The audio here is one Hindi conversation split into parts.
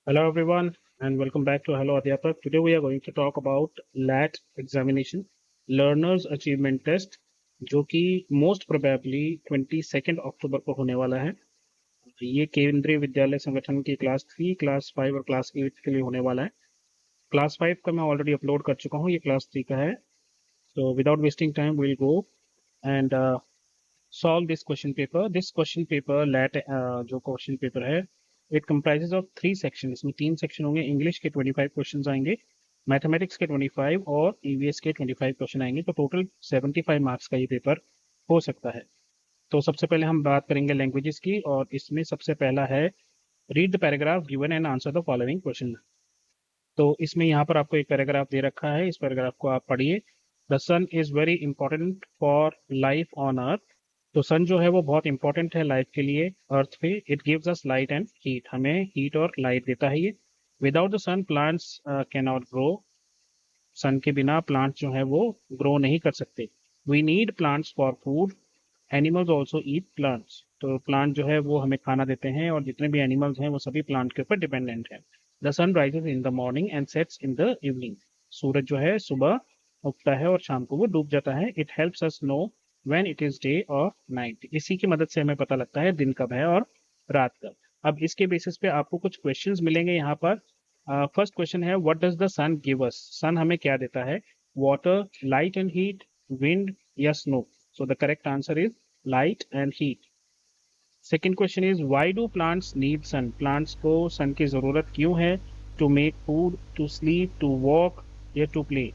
Hello everyone and welcome back to Hello Adhyapak. Today we are going to talk about LAT examination, Learners Achievement Test, जो कि मोस्ट प्रोबेबली 22 अक्टूबर को होने वाला है। ये केंद्रीय विद्यालय संगठन की क्लास 3, क्लास 5 और क्लास 8 के लिए होने वाला है। क्लास 5 का मैं ऑलरेडी अपलोड कर चुका हूँ, ये क्लास 3 का है। So without wasting time, we'll go and solve this question paper. This question paper LAT जो क्वेश्चन पेपर है, इट कंप्राइजेज ऑफ 3 सेक्शन। इसमें 3 सेक्शन होंगे। इंग्लिश के 25 क्वेश्चन आएंगे, मैथमेटिक्स के 25 और ईवीएस के 25 क्वेश्चन आएंगे। तो टोटल 75 मार्क्स का ये पेपर हो सकता है। तो सबसे पहले हम बात करेंगे लैंग्वेजेस की, और इसमें सबसे पहला है read the paragraph given and answer the following question. तो इसमें यहाँ पर आपको एक पैराग्राफ दे रखा है, इस पैराग्राफ को आप पढ़िए। The sun is very important for life on earth. तो सन जो है वो बहुत इंपॉर्टेंट है लाइफ के लिए अर्थ पे। It gives us light and heat, हमें हीट और लाइट देता है ये। Without the sun plants can not grow. Sun के बिना प्लांट जो है वो ग्रो नहीं कर सकते। We need plants for food. Animals also eat plants. तो प्लांट जो है वो हमें खाना देते हैं, और जितने भी एनिमल्स हैं वो सभी प्लांट के ऊपर डिपेंडेंट है। The sun rises in the morning and sets in the evening. सूरज जो है सुबह उगता है और शाम को वो डूब जाता है। It helps us know when it is day और नाइट। इसी की मदद से हमें पता लगता है दिन कब है और रात कब। अब इसके बेसिस पे आपको कुछ क्वेश्चंस मिलेंगे यहाँ पर। फर्स्ट क्वेश्चन है, what does the sun give us. Sun हमें क्या देता है? Water, light and heat, wind या snow. So the correct answer is light and heat. Second question is, why do plants need sun. Plants को सन की जरूरत क्यों है? To make food, to sleep, to walk या टू प्ले।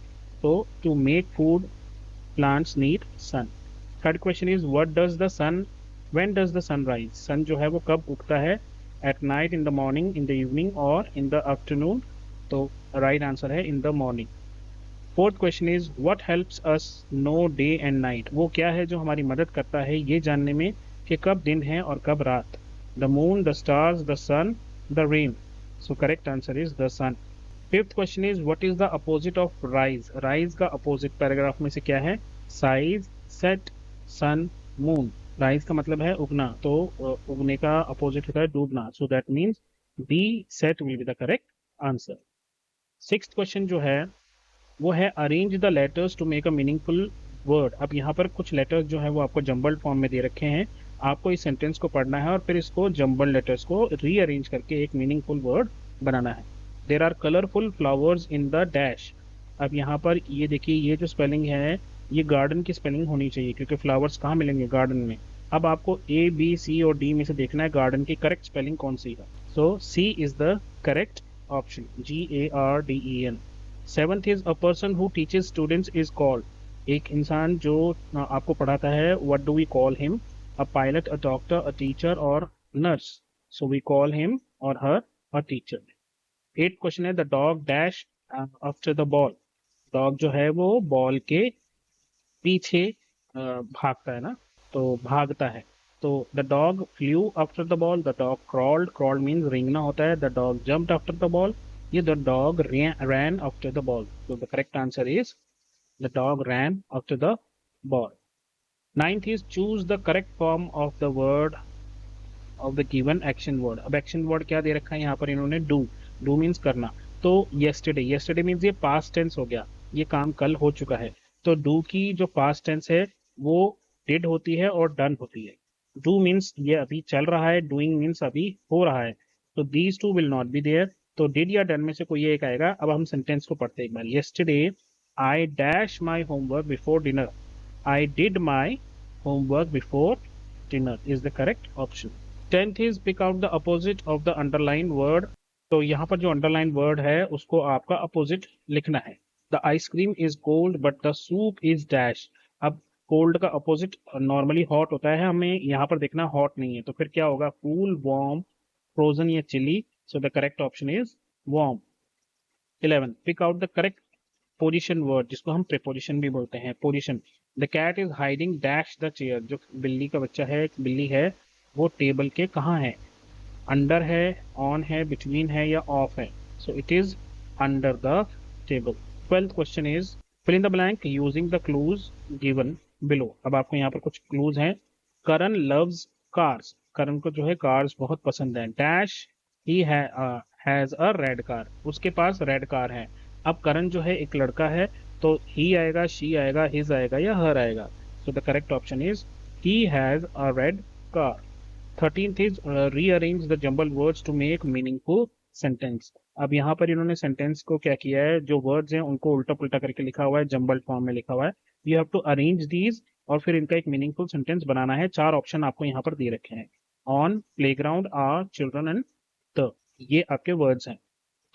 तो to make food plants need sun. Third question is, what does the sun, when does the sun rise. Sun जो है वो कब उगता है? At night, in the morning, in the evening और इन द आफ्टरनून। तो राइट आंसर है in the morning. Fourth question is, what helps us know day and night. वो क्या है जो हमारी मदद करता है ये जानने में कि कब दिन है और कब रात? The moon, the stars, the sun, the rain. So correct answer is the sun. Fifth question is, what is the opposite of rise. Rise का अपोजिट पैराग्राफ में से क्या है? Size, set, sun, moon. Rise का मतलब है उगना, तो उगने का अपोजिट होता है डूबना। So that means B, set will be the correct answer. Sixth question जो है वो है, arrange the letters to make a meaningful word. अब यहाँ पर कुछ लेटर्स जो है वो आपको जम्बल्ड फॉर्म में दे रखे हैं। आपको इस सेंटेंस को पढ़ना है और फिर इसको जम्बल्ड लेटर्स को रीअरेंज करके एक मीनिंगफुल वर्ड बनाना है। There are colourful flowers in the dash. अब यहाँ पर ये देखिए, ये जो स्पेलिंग है ये गार्डन की स्पेलिंग होनी चाहिए, क्योंकि फ्लावर्स कहाँ मिलेंगे? गार्डन में। अब आपको ए, बी, सी और डी में से देखना है गार्डन की करेक्ट स्पेलिंग कौन सी है। So C is the correct option, GARDEN। Seventh is, a person who teaches students is called. एक इंसान जो आपको पढ़ाता है, what do we call him? A pilot, a doctor, a teacher और nurse. So we call him और her a teacher. Eighth question है, the dog dash after the ball. Dog जो है वो बॉल के पीछे भागता है ना, तो भागता है। तो the dog flew after the ball, the dog crawled, crawled means रेंगना होता है। The dog jumped after the ball, ये the dog ran after the ball. तो the correct answer is the dog ran after the ball. Ninth is, choose the correct form of the word of the given action word. अब एक्शन वर्ड क्या दे रखा है यहाँ पर इन्होंने? डू। डू मीन्स करना। तो येस्टरडे, येस्टरडे मीन्स ये पास्ट टेंस हो गया, ये काम कल हो चुका है। तो डू की जो पास्ट टेंस है वो डिड होती है और डन होती है। डू मीन्स ये अभी चल रहा है, डूइंग मीन्स अभी हो रहा है। तो these two will not be there. तो डिड या डन में से कोई एक आएगा। अब हम सेंटेंस को पढ़ते हैं एक बार। Yesterday I dash my homework before dinner. I did my homework before dinner is the correct option. Tenth is, pick out the opposite of the underline word. तो यहाँ पर जो अंडरलाइन वर्ड है उसको आपका अपोजिट लिखना है। The ice cream is cold but the soup is dash. अब कोल्ड का अपोजिट नॉर्मली हॉट होता है, हमें यहाँ पर देखना हॉट नहीं है, तो फिर क्या होगा? कूल, वार्म, फ्रोजन या chilly. So the correct option is warm. 11, pick out the correct position word, जिसको हम प्रीपोजिशन भी बोलते हैं, position. The cat is hiding dash the chair. जो बिल्ली का बच्चा है, एक बिल्ली है, वो टेबल के कहाँ है? अंडर है, ऑन है, बिटवीन है या ऑफ है? So it is under the table. 12th question is, fill in the blank using the clues given below. अब आपको यहाँ पर कुछ क्लूज हैं। करण लव्स कार्स। करण को जो है कार्स बहुत पसंद है। Dash he has a red car, उसके पास रेड कार है। अब करण जो है एक लड़का है, तो ही आएगा, शी आएगा, हिज आएगा या हर आएगा। सो the correct option is he has a red car. 13th is rearrange the jumbled words to make meaningful sentence। अब यहाँ पर इन्होंने सेंटेंस को क्या किया है, जो वर्ड्स हैं उनको उल्टा पुल्टा करके लिखा हुआ है, जम्बल्ड फॉर्म में लिखा हुआ है। You have to arrange these और फिर इनका एक मीनिंगफुल सेंटेंस बनाना है। चार ऑप्शन आपको यहाँ पर दे रखे हैं। On, playground, are, children and the, ये आपके वर्ड्स हैं।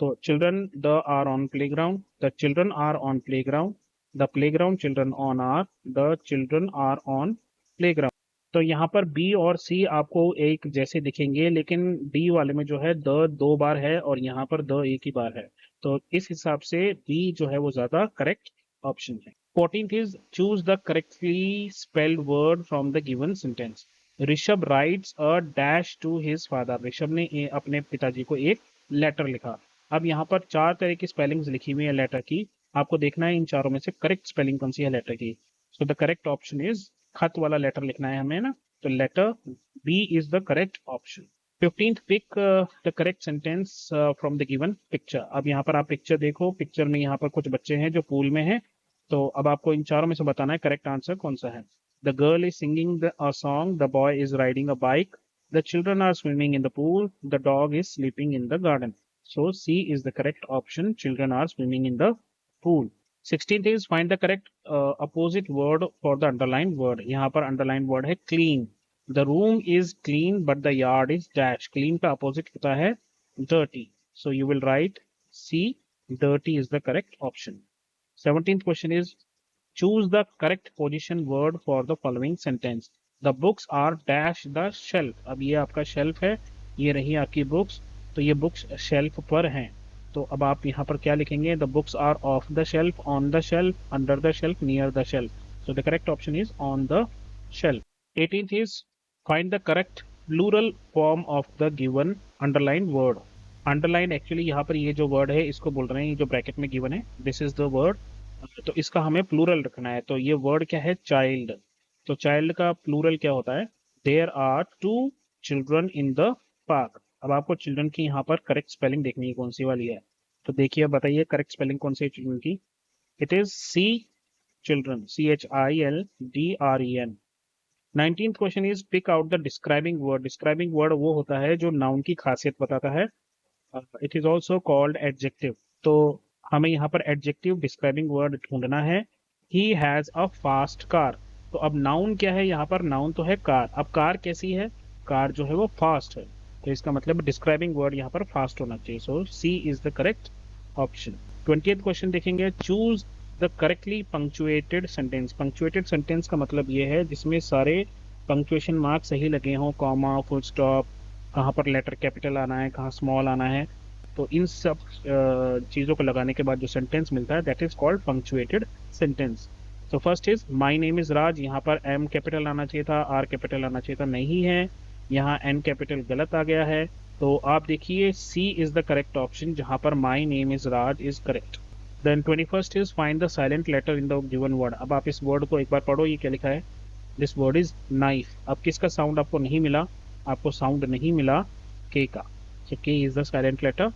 तो children the are on playground, the children are on playground, the playground children on are, the children are on playground. तो यहाँ पर बी और सी आपको एक जैसे दिखेंगे, लेकिन डी वाले में जो है द दो बार है और यहाँ पर द एक ही बार है। तो इस हिसाब से बी जो है वो ज्यादा करेक्ट ऑप्शन है। 14th is choose the correctly spelled word from the given sentence. Rishabh writes a dash to his father. Rishabh ने अपने पिताजी को एक लेटर लिखा। अब यहाँ पर चार तरह की स्पेलिंग्स लिखी हुई है लेटर की, आपको देखना है इन चारों में से करेक्ट स्पेलिंग कौन सी है लेटर की। So the correct option is, खत वाला लेटर लिखना है हमें ना, तो letter B is the correct option. 15th pick the correct sentence from the given picture. अब यहाँ पर आप पिक्चर देखो, पिक्चर में यहाँ पर कुछ बच्चे हैं जो पूल में हैं। तो अब आपको इन चारों में से बताना है करेक्ट आंसर कौन सा है। The girl is singing a song, the boy is riding a bike, the children are swimming in the pool, the dog is sleeping in the garden. So C is the correct option, children are swimming in the pool. 16th is find the correct opposite word for the underlined word। यहाँ पर underlined word है clean। The room is clean but the yard is dash। clean का opposite होता है dirty। So you will write C, dirty is the correct option। 17th question is choose the correct position word for the following sentence। The books are dash the shelf। अब ये आपका shelf है, ये रही आपकी books, तो ये books shelf पर हैं। तो अब आप यहाँ पर क्या लिखेंगे, the books are off the shelf, on the shelf, under the shelf, near the shelf. So the correct option is on the shelf. 18th is find the correct plural form of the given underline word. Underline actually यहाँ पर ये जो वर्ड है इसको बोल रहे हैं, ये जो ब्रैकेट में गिवन है दिस इज द वर्ड, तो इसका हमें प्लूरल रखना है। तो ये वर्ड क्या है, चाइल्ड। तो चाइल्ड का प्लूरल क्या होता है, there are two children in the park. अब आपको चिल्ड्रन की यहाँ पर करेक्ट स्पेलिंग देखनी है कौन सी वाली है। तो देखिए, बताइए करेक्ट स्पेलिंग कौन सी है चिल्ड्रन की। It is C, children, CHILDREN। 19th question is pick out the describing word. Describing word वो होता है जो नाउन की खासियत बताता है। It is also called adjective. तो हमें यहाँ पर एडजेक्टिव डिस्क्राइबिंग वर्ड ढूंढना है। He has a fast car. तो अब नाउन क्या है, यहाँ पर नाउन तो है कार। अब कार कैसी है, कार जो है वो फास्ट है, तो इसका मतलब डिस्क्राइबिंग वर्ड यहाँ पर फास्ट होना चाहिए। So C is the correct option. 20th question देखेंगे, choose the correctly punctuated sentence. Punctuated sentence का मतलब ये है जिसमें सारे पंक्चुएशन मार्क सही लगे हों, कॉमा, फुल स्टॉप, कहाँ पर लेटर कैपिटल आना है, कहाँ स्मॉल आना है। तो इन सब चीज़ों को लगाने के बाद जो सेंटेंस मिलता है that is called punctuated sentence. तो first is my name is Raj. यहाँ पर एम कैपिटल आना चाहिए था, आर कैपिटल आना चाहिए था, नहीं है, यहाँ एन कैपिटल गलत आ गया है। तो आप देखिए C is the correct option, जहाँ पर my name is Raj is correct. Then 21st is find the silent letter in the given word. अब आप इस वर्ड को एक बार पढ़ो, ये क्या लिखा है, दिस वर्ड इज नाइफ। अब किसका साउंड आपको नहीं मिला, आपको साउंड नहीं मिला के का, so K is the silent letter।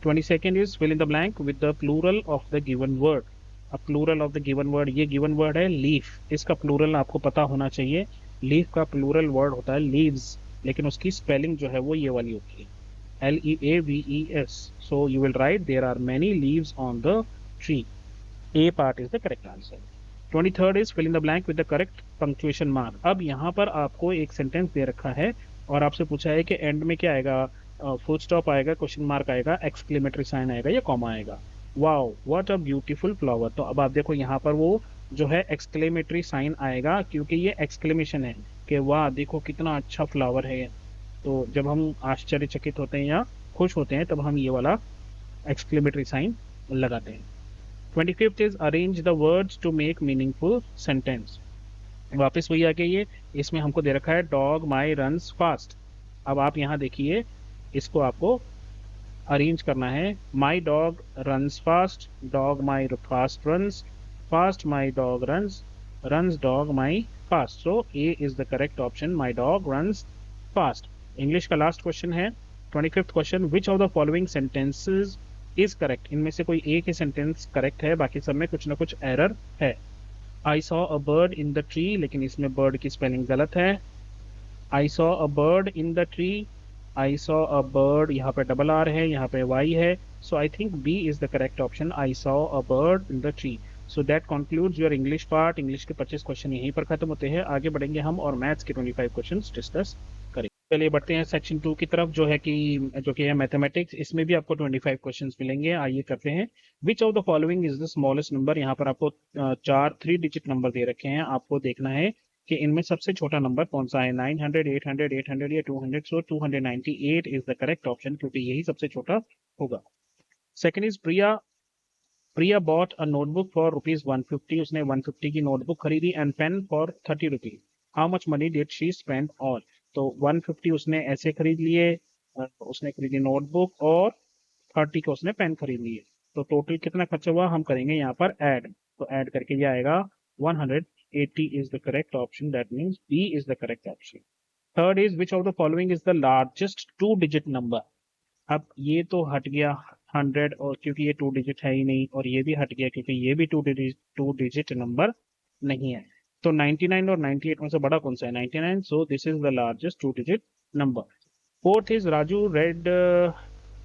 22nd is fill in the blank with the plural of the given word। अब plural of the given word, ये given word है leaf, इसका plural आपको पता होना चाहिए। leaf का plural word होता है leaves, लेकिन उसकी spelling जो है वो ये वाली होती है, LEAVES। so you will write there are many leaves on the tree। A part is the correct answer। 23rd is fill in the blank with the correct punctuation mark। अब यहाँ पर आपको एक सेंटेंस दे रखा है और आपसे पूछा है कि एंड में क्या आएगा, फुल स्टॉप आएगा, क्वेश्चन मार्क आएगा, एक्सक्लेमेटरी साइन आएगा या कॉमा आएगा। Wow what a beautiful flower. तो अब आप देखो यहाँ पर वो जो है एक्सक्लेमेटरी साइन आएगा, क्योंकि ये एक्सक्लेमेशन है कि वाह देखो कितना अच्छा फ्लावर है। तो जब हम आश्चर्यचकित होते हैं या खुश होते हैं तब हम ये वाला एक्सक्लेमेटरी साइन लगाते हैं। 25th is arrange the words to make meaningful sentence. वापस वही आ गई है, इसमें हमको दे रखा है डॉग माई रन्स फास्ट। अब आप यहाँ देखिए, इसको आपको अरेंज करना है। My dog runs fast, dog my fast runs, fast my dog runs, runs dog my fast. So A is the correct option, my dog runs fast. English का लास्ट क्वेश्चन है, 25th question, which of the following sentences is correct? इनमें से कोई एक ही सेंटेंस करेक्ट है, बाकी सब में कुछ ना कुछ एरर है। I saw a bird in the tree, लेकिन इसमें बर्ड की स्पेलिंग गलत है। I saw a bird in the tree, I saw a bird, यहाँ पे डबल आर है, यहाँ पे वाई है, so I think B is the correct option, I saw a bird in the tree. So that concludes your English part. English के 25 क्वेश्चन यहीं पर खत्म होते हैं, आगे बढ़ेंगे हम और मैथ्स के 25 क्वेश्चन डिस्कस करेंगे। चलिए बढ़ते हैं सेक्शन 2 की तरफ, जो कि है मैथमेटिक्स। इसमें भी आपको 25 क्वेश्चंस मिलेंगे। आइए करते हैं। विच of the following is the smallest number? यहाँ पर आपको चार 3 डिजिट नंबर दे रखे हैं, आपको देखना है कि इनमें सबसे छोटा नंबर कौन सा है। 900, 800, 800 या 200? So 298 is the correct option, क्योंकि यही सबसे छोटा होगा। Second is Priya bought a notebook for ₹150, उसने 150 की नोटबुक खरीदी, and pen for ₹30। How much money did she spend on? तो 150 उसने ऐसे खरीद लिए, उसने खरीदी नोटबुक, और 30 का उसने पेन खरीद लिए। तो टोटल कितना खर्चा हुआ हम करेंगे यहाँ पर ऐड। तो ऐड करके ये आएगा 180 is the correct option, that means B is the correct option. Third is which of the following is the largest 2 digit number? अब ये तो हट गया 100, और क्योंकि ये 2 डिजिट है ही नहीं, और ये भी हट गया क्योंकि ये भी 2 डिजिट नंबर नहीं है। तो 99 और 98 में से बड़ा कौन सा है? 99, so this is the largest 2 digit number. Fourth is Raju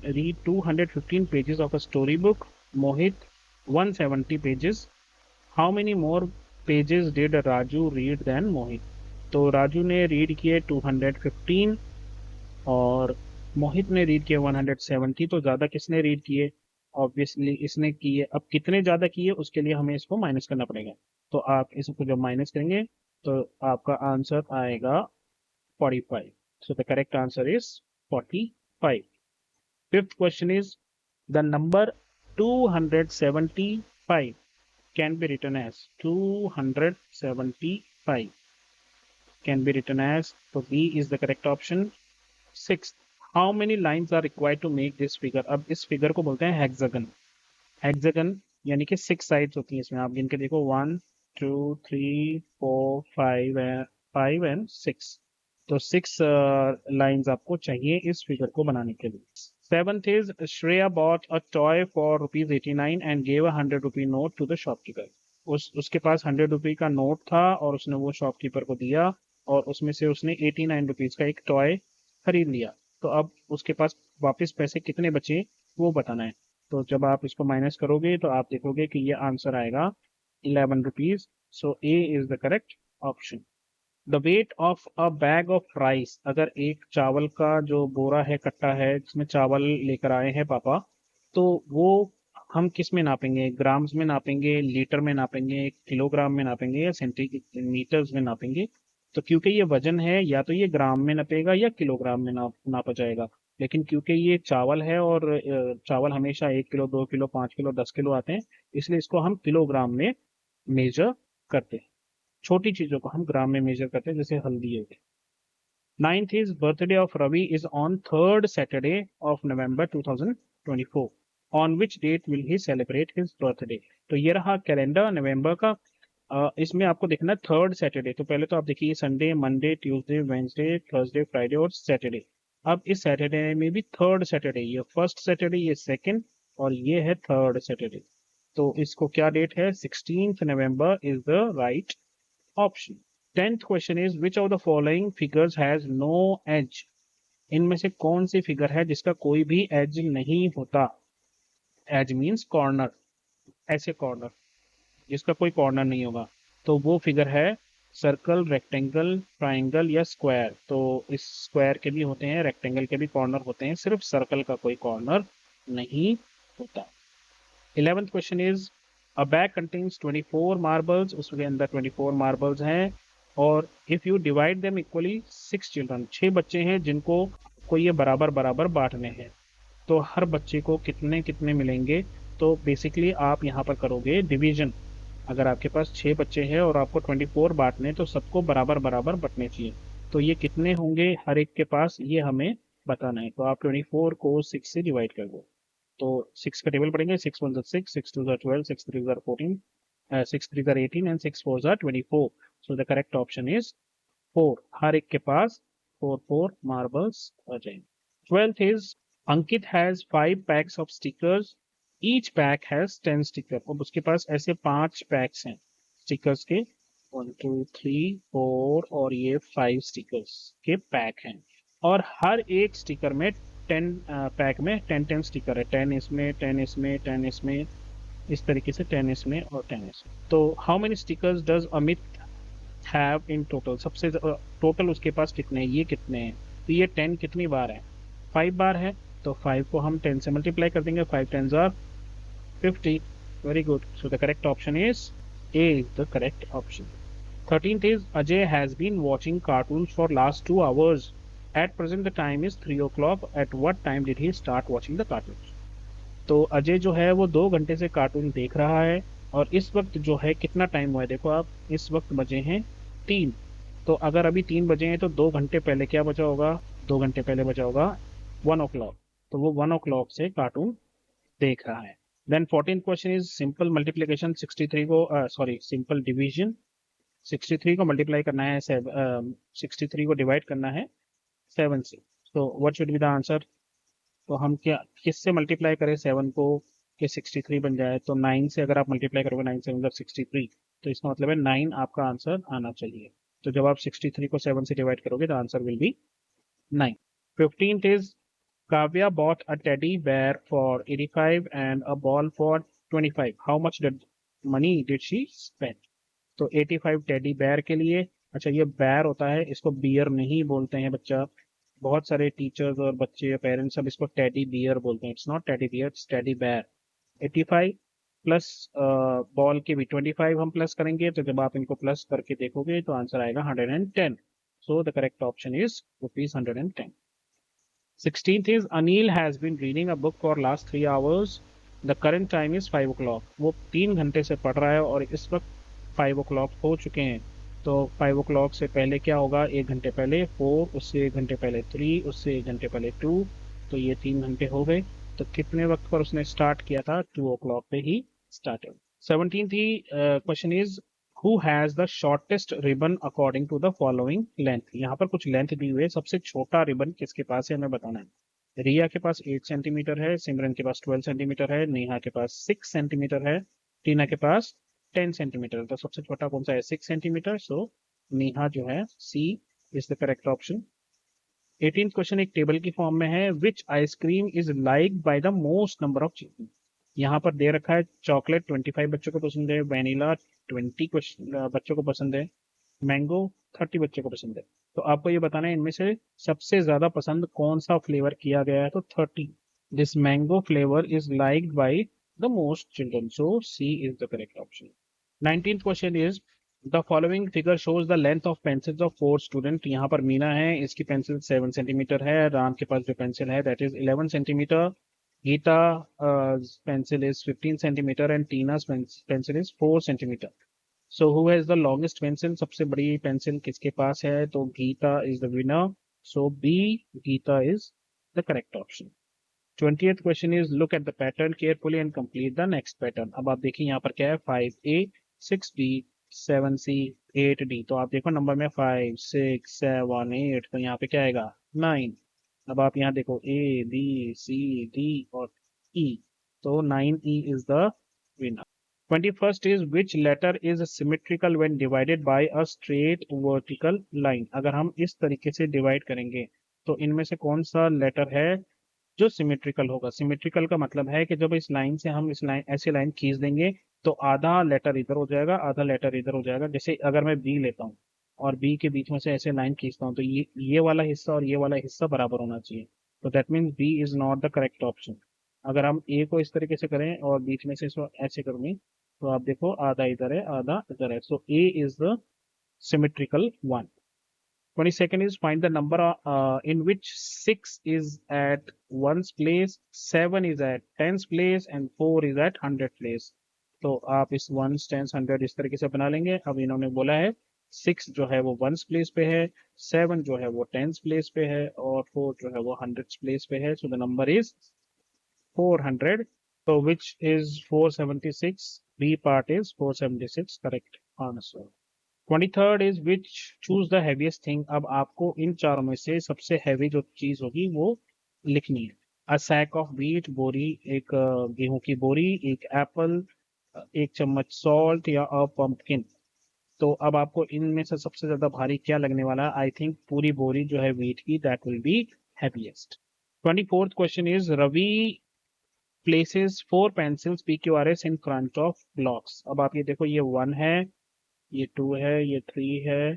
read 215 pages of a storybook. Mohit 170 pages. How many more pages did Raju read than Mohit? तो राजू ने रीड किए 215 और मोहित ने रीड किए 170, तो ज़्यादा किसने रीड किए? ऑब्वियसली इसने किए। अब कितने ज़्यादा किए उसके लिए हमें इसको माइनस करना पड़ेगा। तो आप इसको जब माइनस करेंगे तो आपका आंसर आएगा 45। सो the correct answer is 45। Fifth question is the number 275 can be written as 275 can be written as, so B is the correct option. Sixth, how many lines are required to make this figure? अब इस फिगर को बोलते हैं हेक्सागन। हेक्सागन यानी कि 6 साइड्स होती हैं इसमें, आप गिन के देखो 1 2 3 4 5 एंड 6। तो 6 लाइंस आपको चाहिए इस फिगर को बनाने के लिए। Seventh is Shreya bought a toy for ₹89 and gave a ₹100 note to the shopkeeper. उसके पास ₹100 का नोट था और उसने वो शॉपकीपर को दिया, और उसमें से उसने ₹89 का एक टॉय खरीद लिया। तो अब उसके पास वापस पैसे कितने बचे वो बताना है। तो जब आप इसको माइनस करोगे तो आप देखोगे कि ये आंसर आएगा ₹11। So A is the correct option. The weight of a bag of rice, अगर एक चावल का जो बोरा है, कट्टा है जिसमें चावल लेकर आए हैं पापा, तो वो हम किस में नापेंगे? ग्राम्स में नापेंगे, लीटर में नापेंगे, किलोग्राम में नापेंगे, या सेंटीमीटर्स में नापेंगे? तो क्योंकि ये वजन है, या तो ये ग्राम में नपेगा या किलोग्राम में नापा जाएगा। लेकिन क्योंकि ये चावल है और चावल हमेशा 1 किलो, 2 किलो, 5 किलो, 10 किलो आते हैं, इसलिए इसको हम किलोग्राम में मेजर करते हैं। छोटी चीजों को हम ग्राम में मेजर करते हैं, जैसे हल्दी है। Ninth is birthday of Ravi is on 3rd Saturday of November 2024. On which date will he celebrate his birthday? तो ये रहा कैलेंडर नवंबर का। इसमें आपको देखना 3rd Saturday। तो पहले तो आप देखिए Sunday, Monday, Tuesday, Wednesday, Thursday, Friday और सैटरडे। अब इस सैटरडे में भी 3rd Saturday, ये 1st Saturday, ये 2nd, और ये है 3rd Saturday। तो इसको क्या डेट है? 16th November is the right option. 10th question is which of the following figures has no edge? इनमें से कौन सी फिगर है जिसका कोई भी एज नहीं होता? एज मींस कॉर्नर, ऐसे कॉर्नर जिसका कोई कॉर्नर नहीं होगा। तो वो फिगर है सर्कल, रेक्टेंगल, ट्राइंगल या स्क्वायर। तो इस स्क्वायर के भी होते हैं, रेक्टेंगल के भी कॉर्नर होते हैं, सिर्फ सर्कल का कोई कॉर्नर नहीं होता। 11th question is a bag contains 24 marbles, उसके अंदर 24 मार्बल्स हैं, और if you divide them equally 6 children, 6 बच्चे हैं जिनको को ये बराबर बराबर बांटने हैं, तो हर बच्चे को कितने कितने मिलेंगे? तो बेसिकली आप यहाँ पर करोगे डिवीजन। अगर आपके पास 6 बच्चे हैं और आपको 24 बांटने, तो सबको बराबर बराबर बंटने चाहिए। तो ये कितने होंगे हर एक के पास, ये हमें बताना है। तो आप 24 को 6 से डिवाइड कर दो। तो 6 का टेबल पढ़ेंगे। 6 1 6, 6 2 12, 6 3 14, 6 3 18 and 6 4 24। So the correct option is 4। हर एक के पास 4 4 मार्बल्स आ जाएंगे। 12th is Ankit has 5 packs of stickers. Each pack has 10 sticker. अब उसके पास ऐसे 5 पैक्स हैं स्टिकर्स के, 1 2 3 4 और ये 5 स्टिकर्स के पैक हैं, और हर एक स्टिकर में 10 पैक में 10 स्टिकर है, 10 इसमें 10 इसमें 10 इसमें, इस तरीके से 10 इसमें और 10 इसमें। तो how many stickers does Amit have in total, सबसे टोटल उसके पास कितने हैं, ये कितने हैं, तो ये 10 कितनी बार है, 5 बार है, तो 5 को हम 10 से मल्टीप्लाई कर देंगे, 5 tens are 50। Very good, so the correct option is A is the correct option. 13th is Ajay has been watching cartoons for last 2 hours. At present the time is 3 o'clock. At what time did he start watching the cartoons? तो अजय जो है वो 2 घंटे से कार्टून देख रहा है, और इस वक्त जो है कितना टाइम हुआ है, देखो आप, इस वक्त बजे हैं 3। तो अगर अभी 3 बजे हैं तो 2 घंटे पहले क्या बचा होगा, 2 घंटे पहले बचा होगा 1 o'clock, तो वो 1 o'clock से कार्टून देख रहा है। Then 14th question is simple multiplication, 63 को सॉरी सिंपल डिवीजन, 63 को मल्टीप्लाई करना है 63 को डिवाइड करना है 7 से। तो what should be the answer, तो हम क्या किससे मल्टीप्लाई करें 7 को कि 63 बन जाए, तो 9 से अगर आप मल्टीप्लाई करोगे, 9 से मतलब 63, तो इसका मतलब है 9 आपका आंसर आना चाहिए। तो जब आप 63 को 7 से डिवाइड करोगे, तो answer will be 9। 15th is Kavya bought a teddy bear for 85 and a ball for 25. How much money did she spend? तो 85 टेडी बेयर के लिए, अच्छा ये बेयर होता है, इसको बियर नहीं बोलते हैं बच्चा, बहुत सारे टीचर्स और बच्चे पेरेंट्स सब इसको टेडी बियर बोलते हैं, it's not teddy bear, it's teddy bear. 85 plus ball के भी 25 हम प्लस करेंगे, तो जब आप इनको प्लस करके देखोगे तो आंसर आएगा 110। सो the correct option is ₹110। 16th is Anil has been reading a book for last 3 hours. The current time is 5 o'clock. वो 3 घंटे से पढ़ रहा है और इस वक्त 5 o'clock हो चुके हैं। तो 5 o'clock से पहले क्या होगा, 1 घंटे पहले 4, उससे 1 घंटे पहले 3, उससे 1 घंटे पहले 2, तो ये 3 घंटे हो गए। तो कितने वक्त पर उसने स्टार्ट किया था, 2 o'clock पे ही स्टार्टेड। 17th ही question is who has the shortest ribbon according to the following length. यहाँ पर कुछ लेंथ दी हुई है, सबसे छोटा रिबन किसके पास है हमें बताना है। रिया के पास 8 सेंटीमीटर है, सिमरन के पास 12 सेंटीमीटर है, नेहा के पास 6 सेंटीमीटर है, टीना के पास 10 सेंटीमीटर। तो सबसे छोटा कौन सा है, 6 सेंटीमीटर। सो नेहा जो है C is the correct option. 18th question एक टेबल की फॉर्म में है, which ice cream is like by the most number of children. यहाँ पर दे रखा है चॉकलेट 25 बच्चों को पसंद है, वैनिला 20 बच्चों को पसंद है, मैंगो 30 बच्चों को पसंद है। तो आपको ये बताना है इनमें से सबसे ज्यादा पसंद कौन सा फ्लेवर किया गया है, तो 30। This mango flavour is liked by the most children, so C is the correct option. 19th question is the following figure shows the length of pencils of 4 student. यहाँ पर मीना है, इसकी पेंसिल 7 सेंटीमीटर है, राम के पास जो पेंसिल है that is 11 centimeter, Geeta pencil is 15 centimeter and टीना's pencil is 4 centimeter. So who has the longest pencil, सबसे बड़ी पेंसिल किसके पास है, तो Geeta is the winner, so B Geeta is the correct option. 20th question is look at the pattern carefully and complete the next pattern. अब आप देखिए यहाँ पर क्या है, 5A 6B 7C 8D। तो आप देखो नंबर में 5 6 7 8, तो यहाँ पे क्या आएगा 9। अब आप यहाँ देखो A B C D और E, तो 9E is the winner. 21st is which letter is symmetrical when divided by a straight vertical line। अगर हम इस तरीके से डिवाइड करेंगे तो इनमें से कौन सा लेटर है जो सिमेट्रिकल होगा। सिमेट्रिकल का मतलब है कि जब इस लाइन से हम इस लाइन ऐसे लाइन खींच देंगे तो आधा लेटर इधर हो जाएगा, आधा लेटर इधर हो जाएगा। जैसे अगर मैं बी लेता हूँ और बी के बीच में से ऐसे लाइन खींचता हूँ, तो ये वाला हिस्सा और ये वाला हिस्सा बराबर होना चाहिए। तो that means B is not the correct option. अगर हम ए को इस तरीके से करें और बीच में से इसको ऐसे करूंगे, तो आप देखो आधा इधर है आधा इधर है, so A is the symmetrical one. 22nd is find the number in which 6 is at 1's place, 7 is at 10's place and 4 is at 100th place। तो आप इस 1's 10's 100 इस तरीके से बना लेंगे। अब इन्होंने बोला है 6 जो है वो 1's प्लेस पे है, 7 जो है वो 10th प्लेस पे है और 4 जो है वो 100th प्लेस पे है। So the number is 400। So which is 476? B part is 476 correct answer। 23rd is which choose the heaviest thing. अब आपको इन चारों में से सबसे हैवी जो चीज होगी वो लिखनी है। अ सैक ऑफ व्हीट, बोरी, एक गेहूं की बोरी, एक एप्पल, एक चम्मच सॉल्ट या अ पंपकिन। तो अब आपको इनमें से सबसे ज्यादा भारी क्या लगने वाला है? आई थिंक पूरी बोरी जो है व्हीट की, that will be heaviest. 24th question is Ravi places 4 pencils PQRS in front of blocks. अब आप ये देखो, ये 1 है, ये 2 है, ये 3 है,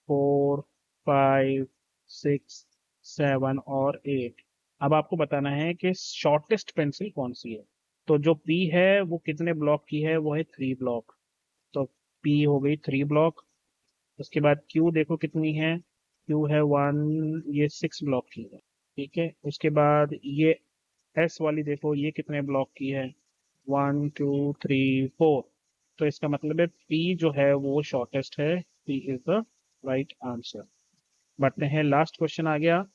4, 5, 6, 7 और 8। अब आपको बताना है कि शॉर्टेस्ट पेंसिल कौन सी है। तो जो P है वो कितने ब्लॉक की है? वो है 3 ब्लॉक। तो P हो गई 3 ब्लॉक। उसके बाद Q देखो कितनी है, Q है 1, ये 6 ब्लॉक की है। ठीक है, उसके बाद ये S वाली देखो, ये कितने ब्लॉक की है? 1, 2, 3, 4। तो इसका मतलब है P जो है वो शॉर्टेस्ट है। P is the right answer. बढ़ते हैं, लास्ट क्वेश्चन आ गया।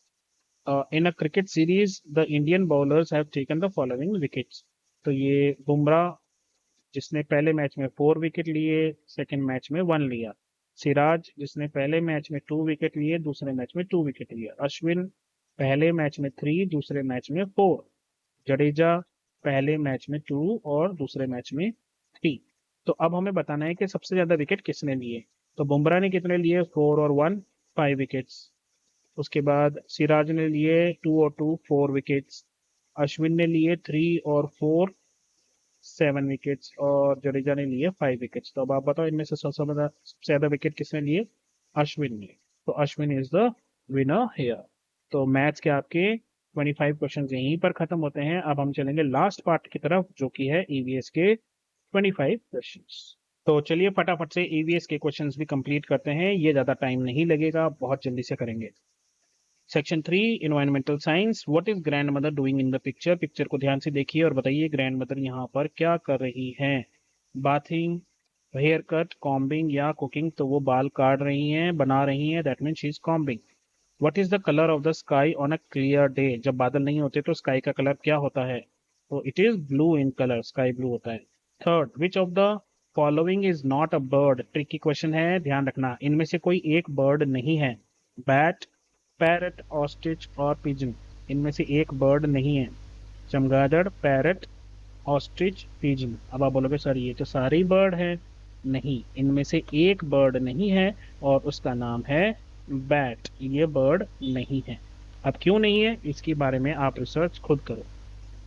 In a cricket series the Indian bowlers have taken the following wickets. तो ये बुमराह जिसने पहले मैच में 4 विकेट लिए, सेकंड मैच में 1 लिया। सिराज जिसने पहले मैच में 2 विकेट लिए, दूसरे मैच में 2 विकेट लिया। अश्विन पहले मैच में 3, दूसरे मैच में 4। जडेजा पहले मैच में 2 और दूसरे मैच में 3। तो अब हमें बताना है कि सबसे ज्यादा विकेट किसने लिए। तो बुमराह ने कितने लिए? 4 और 1, 5 विकेट्स। उसके बाद सिराज ने लिए 2 और 2, 4 विकेट्स। अश्विन ने लिए 3 और 4, 7 विकेट्स। और जडेजा ने लिए 5 विकेट्स। तो अब आप बताओ इनमें से सबसे ज्यादा विकेट किसने लिए? अश्विन ने। तो Ashwin is the winner here. तो मैथ्स के आपके 25 क्वेश्चन यहीं पर खत्म होते हैं। अब हम चलेंगे लास्ट पार्ट की तरफ, जो कि है ईवीएस के 25 क्वेश्चंस। तो चलिए फटाफट से ईवीएस के क्वेश्चंस भी कंप्लीट करते हैं, ये ज्यादा टाइम नहीं लगेगा, बहुत जल्दी से करेंगे। Section 3 environmental science. What is grand mother doing in the picture? Picture को ध्यान से देखिए और बताइए ग्रैंड मदर यहाँ पर क्या कर रही हैं। बाथिंग, हेयर कट, कॉम्बिंग या कुकिंग? तो वो बाल काट रही हैं, बना रही हैं, that mean she is combing. What is the colour of the sky on a clear day? जब बादल नहीं होते तो स्काई का कलर क्या होता है? तो it is blue in colour, sky blue होता है। Third, which of the following is not a bird? Tricky question है, ध्यान रखना, इनमें से कोई एक बर्ड नहीं है। बैट, पैरट, ऑस्ट्रिच और पिजन। इनमें से एक बर्ड नहीं है। चमगादड़, पैरट, ऑस्ट्रिच, पिजन। अब आप बोलोगे सर ये तो सारे ही बर्ड है। नहीं, इनमें से एक बर्ड नहीं है और उसका नाम है बैट। ये बर्ड नहीं है। अब क्यों नहीं है इसके बारे में आप रिसर्च खुद करो।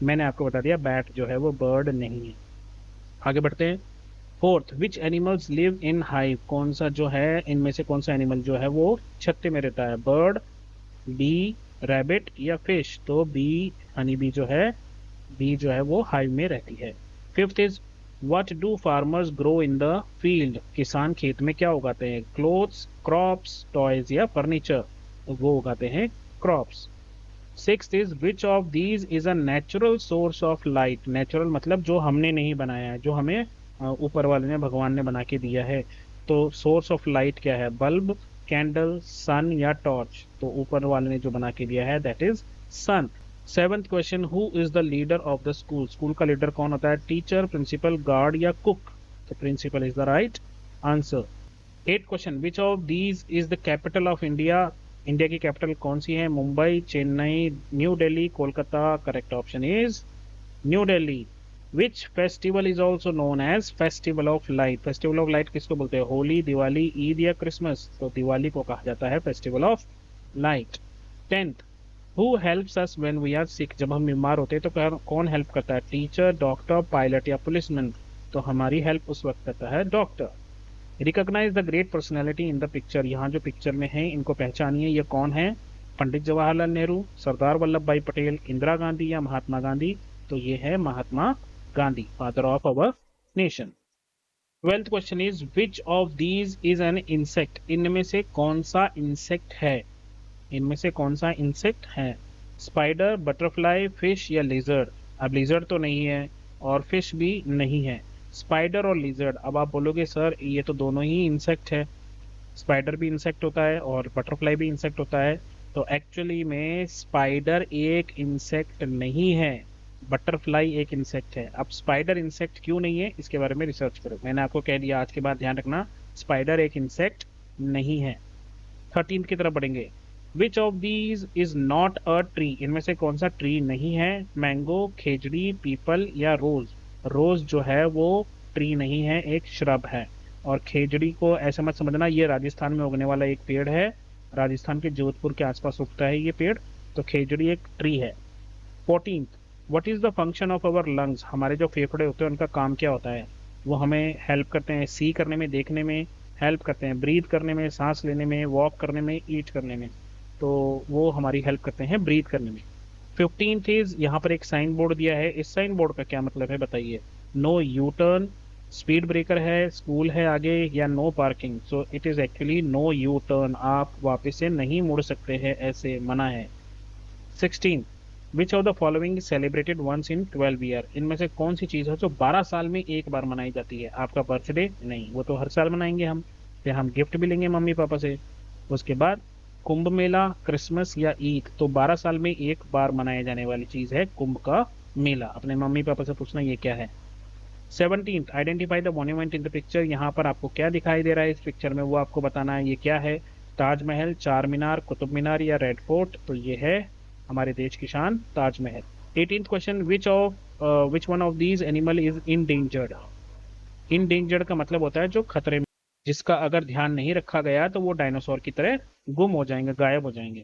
मैंने आपको बता दिया बैट जो है वो बर्ड नहीं है। आगे बढ़ते हैं। Fourth, which animals live in hive? कौन सा जो है इनमें से कौन सा एनिमल जो है वो छत्ते में रहता है? बर्ड, बी, रैबिट या फिश? तो बी, हनी बी जो है, बी जो है वो हाइव में रहती है। Fifth is what do farmers grow in the field? किसान खेत में क्या उगाते हैं? क्लोथ्स, क्रॉप्स, टॉयज या फर्नीचर? तो वो उगाते हैं crops. Sixth is which of these is a natural source of light? Natural मतलब जो हमने नहीं बनाया है, जो हमें ऊपर वाले ने, भगवान ने बना के दिया है। तो सोर्स ऑफ लाइट क्या है? बल्ब, कैंडल, सन या टॉर्च? तो ऊपर वाले ने जो बना के दिया है that is son. Seventh question, who is the leader of the school? School का लीडर कौन होता है? टीचर, प्रिंसिपल, गार्ड या कुक? तो principal is the right answer. Eight question, which of these is the capital of India? India की कैपिटल कौन सी है? Mumbai, Chennai, new Delhi, Kolkata? Correct option is new Delhi. Which festival is also known as festival of light? Festival of light किसको बोलते हैं? होली, दिवाली, ईद या क्रिसमस? तो दिवाली को कहा जाता है festival of light. Tenth, who helps us when we are sick? जब हम बीमार होते हैं तो कौन हेल्प करता है? टीचर, डॉक्टर, पायलट या पुलिसमैन? तो हमारी हेल्प उस वक्त करता है doctor. Recognize the great personality in the picture. यहाँ जो पिक्चर में है इनको पहचानिए, ये कौन है? पंडित जवाहरलाल नेहरू, सरदार वल्लभ भाई पटेल, इंदिरा गांधी या महात्मा गांधी? तो ये है Mahatma Gandhi, father of our nation. Twelfth question is which of these is an insect? इनमें से कौन सा इंसेक्ट है? इनमें से कौन सा इंसेक्ट है? स्पाइडर, बटरफ्लाई, फिश या लिजर्ड? अब लिजर्ड तो नहीं है और फिश भी नहीं है। स्पाइडर और लिजर्ड। अब आप बोलोगे सर ये तो दोनों ही इंसेक्ट है, स्पाइडर भी इंसेक्ट होता है और बटरफ्लाई भी इंसेक्ट होता है। तो एक्चुअली में स्पाइडर एक इंसेक्ट नहीं है, बटरफ्लाई एक इंसेक्ट है। अब स्पाइडर इंसेक्ट क्यों नहीं है इसके बारे में रिसर्च करो, मैंने आपको कह दिया आज के बाद ध्यान रखना, स्पाइडर एक इंसेक्ट नहीं है। 13 की तरफ बढ़ेंगे। विच of these is not a tree, इनमें से कौन सा ट्री नहीं है? मैंगो, खेजड़ी, पीपल या रोज? रोज जो है वो ट्री नहीं है, एक श्रब है। और खेजड़ी को ऐसे मत समझना, ये राजस्थान में उगने वाला एक पेड़ है, राजस्थान के जोधपुर के आसपास उगता है ये पेड़। तो खेजड़ी एक ट्री है। 14th, what is the function of our lungs, हमारे जो फेफड़े होते हैं उनका काम क्या होता है? वो हमें हेल्प करते हैं सी करने में, देखने में, हेल्प करते हैं ब्रीथ करने में, सांस लेने में, वॉक करने में, ईट करने में। तो वो हमारी हेल्प करते हैं ब्रीथ करने में। 15th इज, यहाँ पर एक साइन बोर्ड दिया है, इस साइन बोर्ड का क्या मतलब है बताइए? No U turn, speed breaker है, स्कूल है आगे, या no parking? So it is actually no U turn, आप वापस से नहीं मुड़ सकते हैं, ऐसे मना है। 16, which of the following celebrated once in 12 year, इनमें से कौन सी चीज है जो 12 साल में एक बार मनाई जाती है? आपका बर्थडे नहीं, वो तो हर साल मनाएंगे हम, फिर हम गिफ्ट भी लेंगे मम्मी पापा से। उसके बाद कुंभ मेला, क्रिसमस या ईद, तो 12 साल में एक बार मनाए जाने वाली चीज है कुंभ का मेला। अपने मम्मी पापा से पूछना ये क्या है। 17th, identify the monument in the picture, यहाँ पर आपको क्या दिखाई दे रहा है इस पिक्चर में, वो आपको बताना है ये क्या है। ताजमहल, चार मीनार, कुतुब मीनार या रेड फोर्ट? तो ये है हमारे देश की शान Taj Mahal. 18th question, which one of these animal is endangered, endangered का मतलब होता है जो खतरे में, जिसका अगर ध्यान नहीं रखा गया तो वो डायनासोर की तरह गुम हो जाएंगे, गायब हो जाएंगे।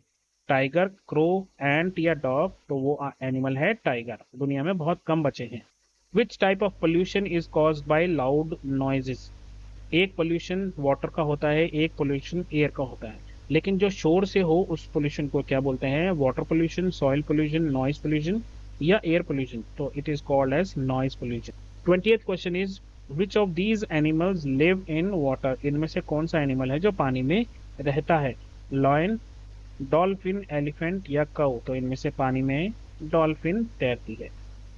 टाइगर, क्रो, एंट या डॉग? तो वो एनिमल है टाइगर, दुनिया में बहुत कम बचे हैं। Which type of pollution is caused by loud noises, एक पोल्यूशन वाटर का होता है, एक पोल्यूशन एयर का होता है, लेकिन जो शोर से हो उस पोल्यूशन को क्या बोलते हैं? Water pollution, soil pollution, noise pollution या एयर पोल्यूशन? तो it is called as noise pollution. 20th question is, which of these animals live in water, इनमें से कौन सा एनिमल है जो पानी में रहता है? लॉयन, डॉल्फिन, एलिफेंट या काऊ? तो इनमें से पानी में डॉल्फिन तैरती है।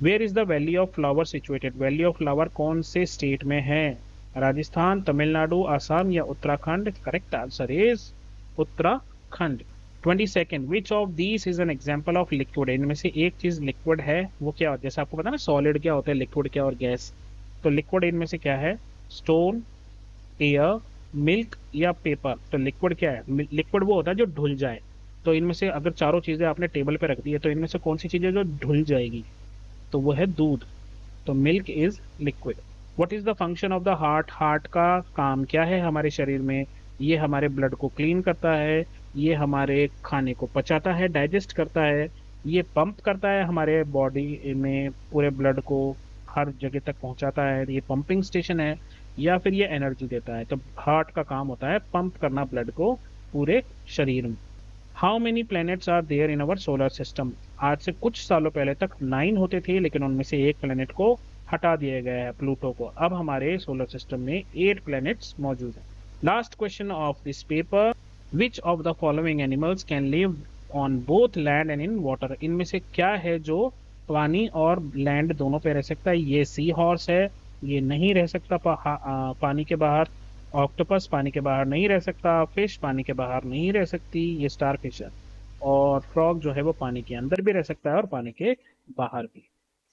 Where is the valley of flower situated, valley of flower कौन से स्टेट में है? राजस्थान, तमिलनाडु, असम या Uttarakhand? Correct answer is Uttarakhand. 22nd, which of these is an example of liquid, इनमें से एक चीज लिक्विड है, वो क्या होता है? जैसे आपको पता ना सॉलिड क्या होता है, लिक्विड क्या और गैस। तो लिक्विड इनमें से क्या है? स्टोन, एयर, मिल्क या पेपर? तो लिक्विड क्या है? लिक्विड वो होता है जो धुल जाए। तो इनमें से अगर चारों चीजें आपने टेबल पे रख दी है तो इनमें से कौन सी चीजें जो धुल जाएगी? तो वो है दूध। तो milk is liquid. What is the function of the heart, heart का काम क्या है हमारे शरीर में? ये हमारे ब्लड को क्लीन करता है, ये हमारे खाने को पचाता है, डाइजेस्ट करता है, ये पंप करता है हमारे बॉडी में पूरे ब्लड को हर जगह तक पहुंचाता है, ये पंपिंग स्टेशन है, या फिर ये एनर्जी देता है? तो हार्ट का काम होता है पंप करना ब्लड को पूरे शरीर में। How many planets are there in our solar system, आज से कुछ सालों पहले तक 9 होते थे, लेकिन उनमें से एक प्लैनेट को हटा दिया गया है, प्लूटो को। अब हमारे सोलर सिस्टम में 8 प्लैनेट्स मौजूद हैं। Last question of this paper, which of the following animals can live on both land and in water, इनमें से क्या है जो पानी और लैंड दोनों पे रह सकता है? ये सी हॉर्स है, ये नहीं रह सकता पानी के बाहर। ऑक्टोपस पानी के बाहर नहीं रह सकता, फिश पानी के बाहर नहीं रह सकती, ये स्टार फिश है। और फ्रॉग जो है वो पानी के अंदर भी रह सकता है और पानी के बाहर भी।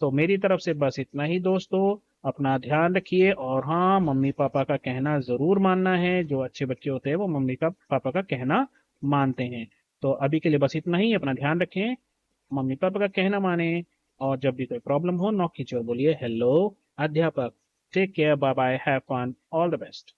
तो मेरी तरफ से बस इतना ही दोस्तों, अपना ध्यान रखिए, और हाँ, मम्मी पापा का कहना जरूर मानना है, जो अच्छे बच्चे होते हैं वो मम्मी का पापा का कहना मानते हैं। तो अभी के लिए बस इतना ही, अपना ध्यान रखें, मम्मी पापा का कहना माने, और जब भी कोई प्रॉब्लम हो नॉक कीजिए और बोलिए हेलो अध्यापक। Take care, bye bye, have fun, all the best.